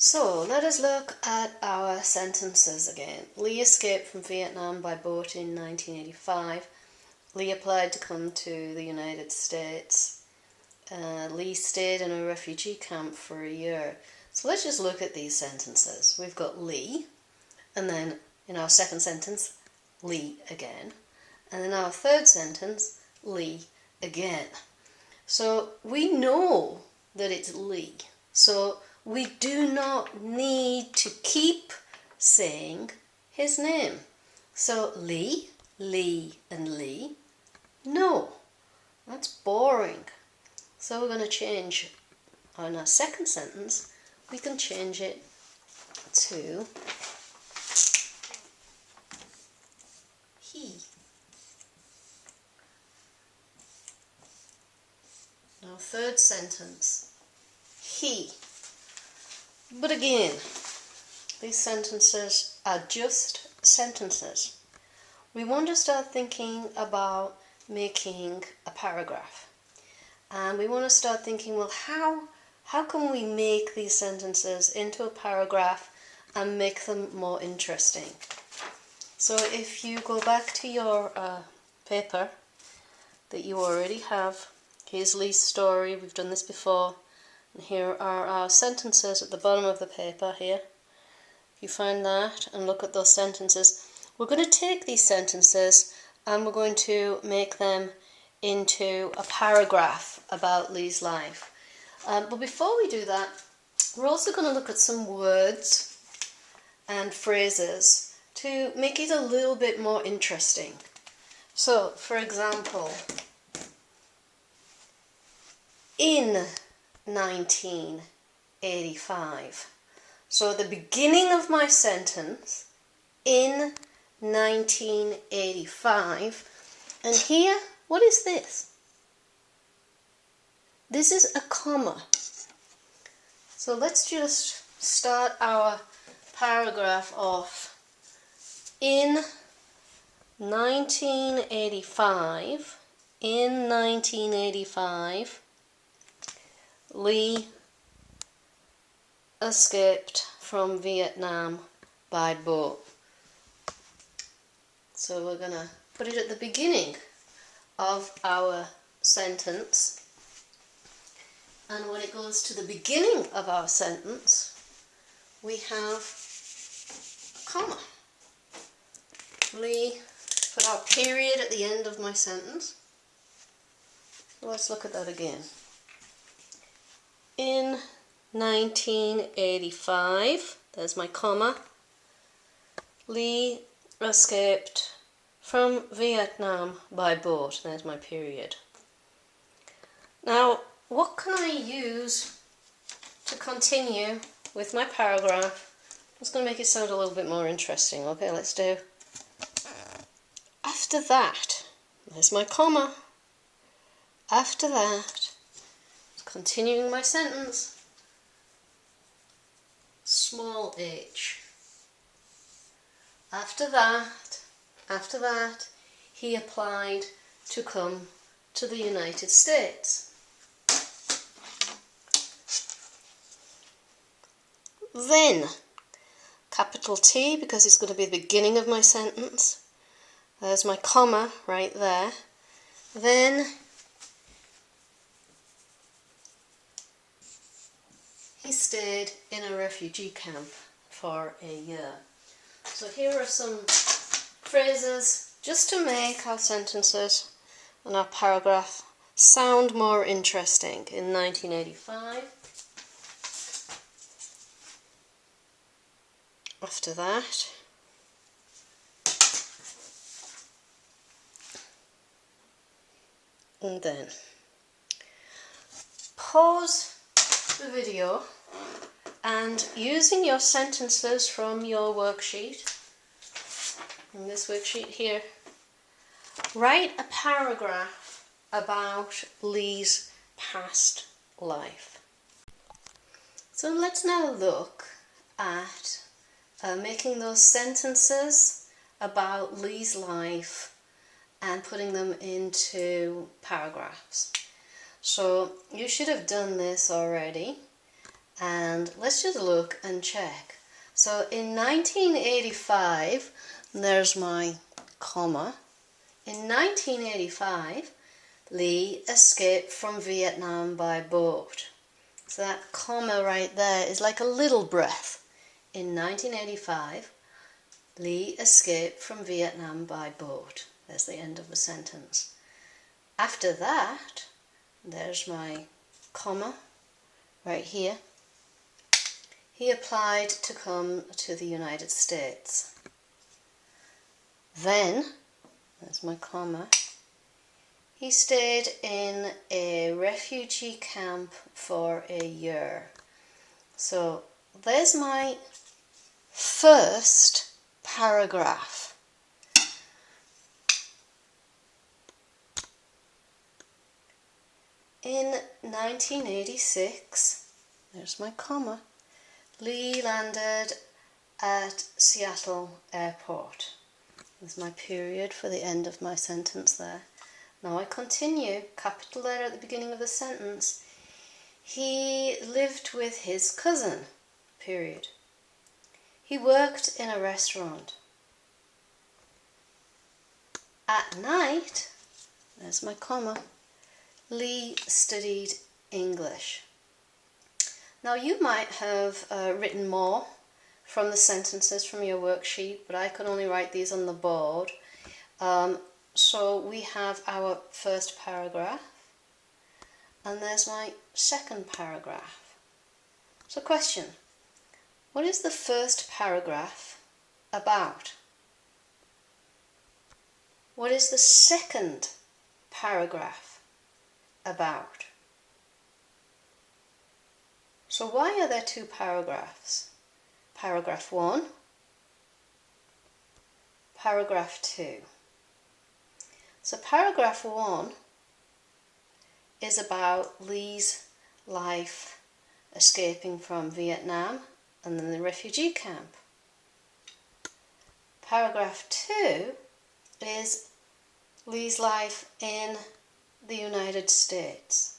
So let us look at our sentences again. Lee escaped from Vietnam by boat in 1985. Lee applied to come to the United States. Lee stayed in a refugee camp for a year. So let's just look at these sentences. We've got Lee, and then in our second sentence, Lee again. And in our third sentence, Lee again. So we know that it's Lee. So we do not need to keep saying his name. So Lee, Lee and Lee. No, that's boring. So we're going to change, in our second sentence, we can change it to he. Now third sentence, he. But again, these sentences are just sentences. We want to start thinking about making a paragraph. And we want to start thinking, well, how can we make these sentences into a paragraph and make them more interesting? So if you go back to your paper that you already have, here's Lee's story, we've done this before, and here are our sentences at the bottom of the paper here. If you find that and look at those sentences, we're going to take these sentences and we're going to make them into a paragraph about Lee's life. But before we do that, we're also going to look at some words and phrases to make it a little bit more interesting. So, for example, in 1985. So at the beginning of my sentence, in 1985, and here, what is this? This is a comma. So let's just start our paragraph off. In 1985, Lee escaped from Vietnam by boat. So we're going to put it at the beginning of our sentence. And when it goes to the beginning of our sentence, we have a comma. Lee, put our period at the end of my sentence. Let's look at that again. In 1985, there's my comma, Lee escaped from Vietnam by boat. There's my period. Now, what can I use to continue with my paragraph? It's going to make it sound a little bit more interesting. Okay, let's do. After that, there's my comma. After that, continuing my sentence, small h. After that, he applied to come to the United States. Then, capital T, because it's going to be the beginning of my sentence. There's my comma right there. Then, he stayed in a refugee camp for a year. So here are some phrases just to make our sentences and our paragraph sound more interesting. In 1985. After that. And then. Pause the video and using your sentences from your worksheet, in this worksheet here, write a paragraph about Lee's past life. So let's now look at making those sentences about Lee's life and putting them into paragraphs. So you should have done this already. And let's just look and check. So in 1985, there's my comma. In 1985, Lee escaped from Vietnam by boat. So that comma right there is like a little breath. In 1985, Lee escaped from Vietnam by boat. There's the end of the sentence. After that, there's my comma right here. He applied to come to the United States. Then, there's my comma, he stayed in a refugee camp for a year. So there's my first paragraph. In 1986, there's my comma, Lee landed at Seattle Airport. There's my period for the end of my sentence there. Now I continue, capital letter at the beginning of the sentence. He lived with his cousin, period. He worked in a restaurant. At night, there's my comma, Lee studied English. Now you might have written more from the sentences from your worksheet, but I could only write these on the board. So we have our first paragraph, and there's my second paragraph. So question, what is the first paragraph about? What is the second paragraph about? So why are there two paragraphs? Paragraph 1, paragraph 2. So paragraph 1 is about Lee's life escaping from Vietnam and then the refugee camp. Paragraph 2 is Lee's life in the United States.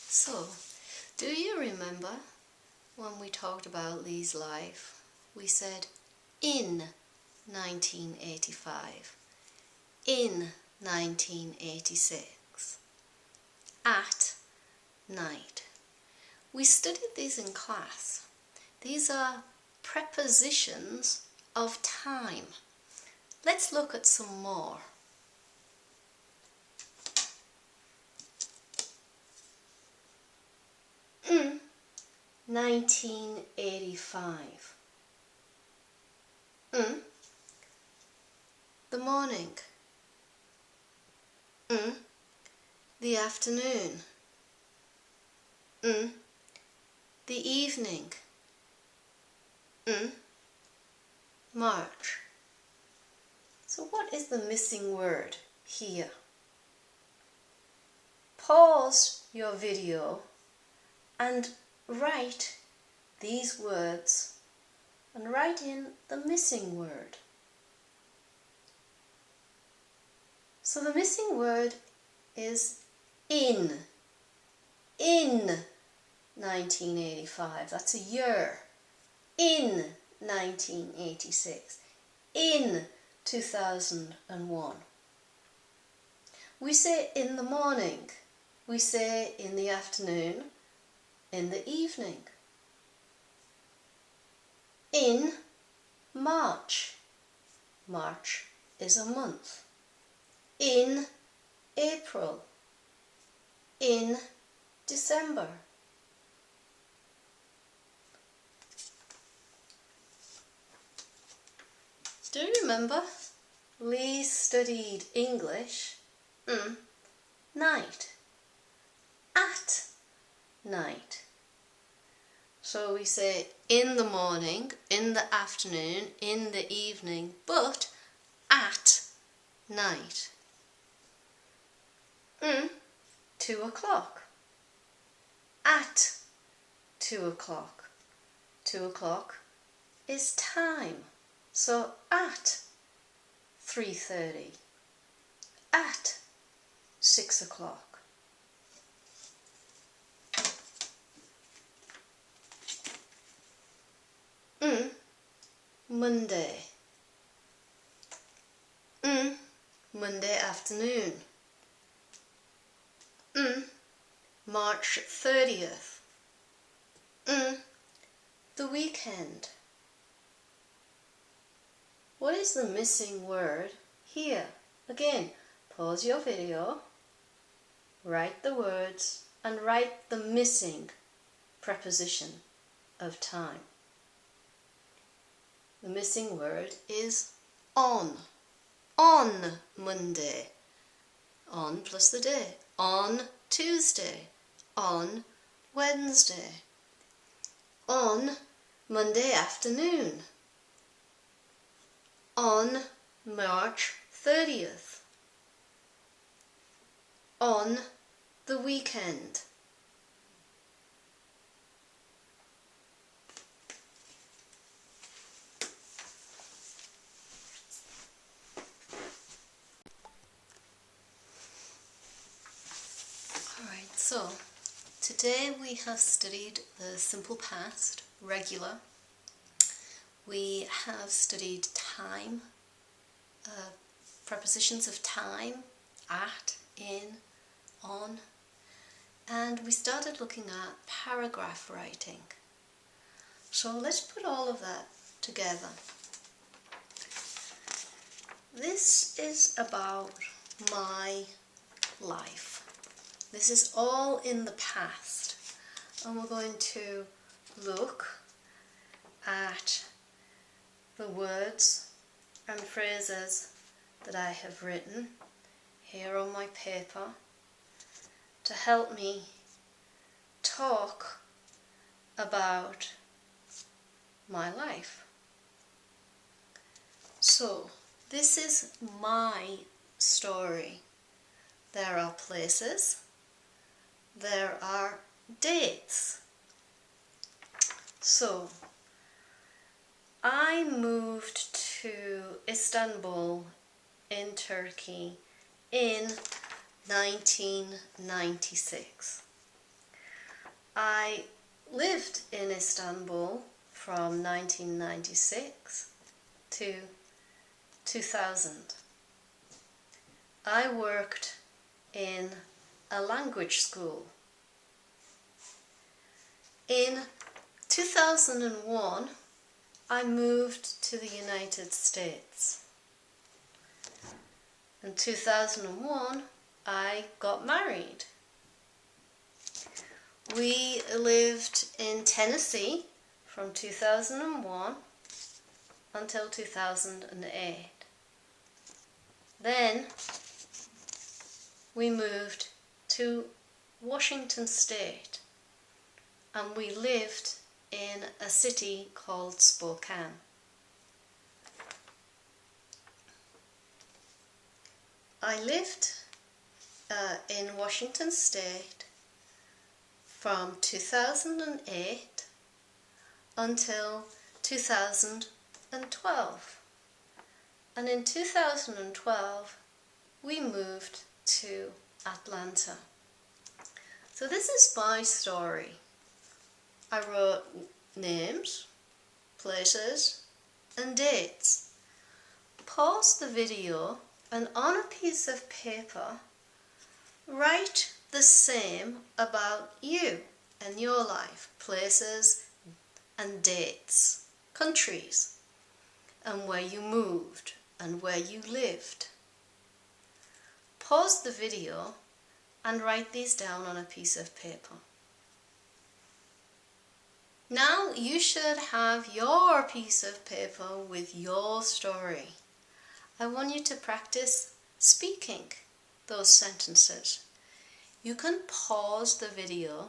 So, do you remember when we talked about Lee's life? We said in 1985, in 1986, at night. We studied these in class. These are prepositions of time. Let's look at some more. 1985. The morning. The afternoon. The evening. March. So what is the missing word here? Pause your video and write these words and write in the missing word. So the missing word is in 1985, that's a year. In 1986, in 2001. We say in the morning, we say in the afternoon, in the evening. In March, March is a month. In April, in December. Do you remember? Lee studied English night, at night. So we say in the morning, in the afternoon, in the evening, but at night. 2 o'clock. At 2 o'clock. 2 o'clock is time. So at 3:30, at 6 o'clock. Monday. Monday afternoon. March 30th. The weekend. What is the missing word here? Again, pause your video, write the words, and write the missing preposition of time. The missing word is on. On Monday. On plus the day. On Tuesday. On Wednesday. On Monday afternoon. On March 30th. On the weekend. Alright, so today we have studied the simple past, regular. We have studied time, prepositions of time, at, in, on, and we started looking at paragraph writing. So let's put all of that together. This is about my life. This is all in the past, and we're going to look at the words and phrases that I have written here on my paper to help me talk about my life. So, this is my story. There are places, there are dates. So, I moved to Istanbul in Turkey in 1996. I lived in Istanbul from 1996 to 2000. I worked in a language school. In 2001, I moved to the United States. In 2001, I got married. We lived in Tennessee from 2001 until 2008. Then we moved to Washington State, and we lived in a city called Spokane. I lived in Washington State from 2008 until 2012. And in 2012, we moved to Atlanta. So this is my story. I wrote names, places, and dates. Pause the video and on a piece of paper, write the same about you and your life, places and dates, countries, and where you moved and where you lived. Pause the video and write these down on a piece of paper. Now you should have your piece of paper with your story. I want you to practice speaking those sentences. You can pause the video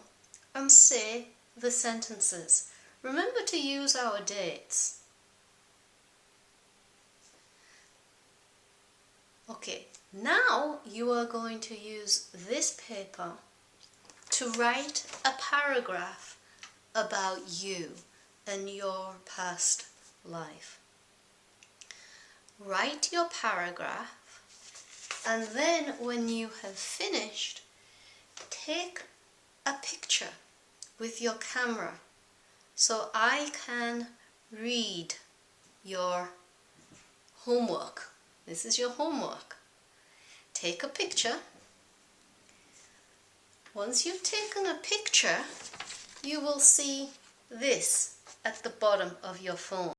and say the sentences. Remember to use our dates. Okay, now you are going to use this paper to write a paragraph about you in your past life. Write your paragraph, and then when you have finished, take a picture with your camera so I can read your homework. This is your homework. Take a picture. Once you've taken a picture, you will see this at the bottom of your phone.